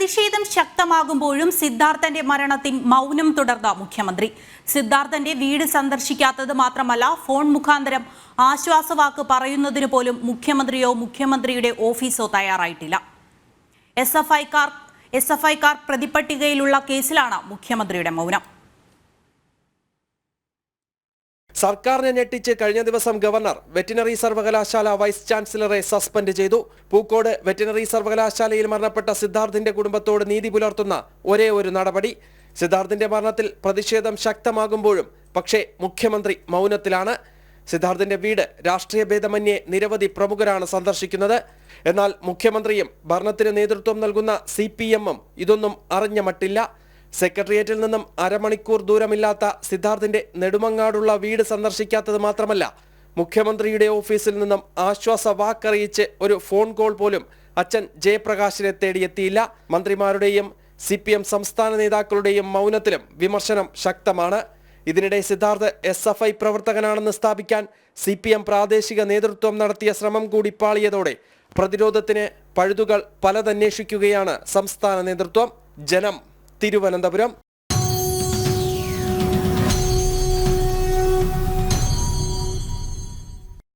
പ്രതിഷേധം ശക്തമാകുമ്പോഴും സിദ്ധാർത്ഥന്റെ മരണത്തിൽ മൗനം തുടർന്ന മുഖ്യമന്ത്രി. സിദ്ധാർത്ഥന്റെ വീട് സന്ദർശിക്കാത്തത് മാത്രമല്ല, ഫോൺ മുഖാന്തരം ആശ്വാസവാക്ക് പറയുന്നതിന് പോലും മുഖ്യമന്ത്രിയോ മുഖ്യമന്ത്രിയുടെ ഓഫീസോ തയ്യാറായിട്ടില്ല. എസ്എഫ്ഐക്കാർ പ്രതിപട്ടികയിലുള്ള കേസിലാണ് മുഖ്യമന്ത്രിയുടെ മൗനം. സർക്കാരിനെ ഞെട്ടിച്ച് കഴിഞ്ഞ ദിവസം ഗവർണർ വെറ്റിനറി സർവകലാശാല വൈസ് ചാൻസലറെ സസ്പെൻഡ് ചെയ്തു. പൂക്കോട് വെറ്റിനറി സർവകലാശാലയിൽ മരണപ്പെട്ട സിദ്ധാർത്ഥിന്റെ കുടുംബത്തോട് നീതി പുലർത്തുന്ന ഒരേ ഒരു നടപടി. സിദ്ധാർത്ഥിന്റെ മരണത്തിൽ പ്രതിഷേധം ശക്തമാകുമ്പോഴും പക്ഷേ മുഖ്യമന്ത്രി മൗനത്തിലാണ്. സിദ്ധാർത്ഥിന്റെ വീട് രാഷ്ട്രീയ ഭേദമന്യേ നിരവധി പ്രമുഖരാണ് സന്ദർശിക്കുന്നത്. എന്നാൽ മുഖ്യമന്ത്രിയും ഭരണത്തിന് നേതൃത്വം നൽകുന്ന CPM-ഉം ഇതൊന്നും അറിഞ്ഞ മട്ടില്ല. സെക്രട്ടേറിയറ്റിൽ നിന്നും അരമണിക്കൂർ ദൂരമില്ലാത്ത സിദ്ധാർത്ഥിന്റെ നെടുമങ്ങാടുള്ള വീട് സന്ദർശിക്കാത്തത് മാത്രമല്ല, മുഖ്യമന്ത്രിയുടെ ഓഫീസിൽ നിന്നും ആശ്വാസ വാക്കറിയിച്ച് ഒരു ഫോൺ കോൾ പോലും അച്ഛൻ ജയപ്രകാശിനെ തേടിയെത്തിയില്ല. മന്ത്രിമാരുടെയും CPM സംസ്ഥാന നേതാക്കളുടെയും മൗനത്തിലും വിമർശനം ശക്തമാണ്. ഇതിനിടെ സിദ്ധാർത്ഥ് SFI പ്രവർത്തകനാണെന്ന് സ്ഥാപിക്കാൻ CPM പ്രാദേശിക നേതൃത്വം നടത്തിയ ശ്രമം കൂടി പാളിയതോടെ പ്രതിരോധത്തിന് പഴുതുകൾ പലതന്വേഷിക്കുകയാണ് സംസ്ഥാന നേതൃത്വം. ജനം, തിരുവനന്തപുരം.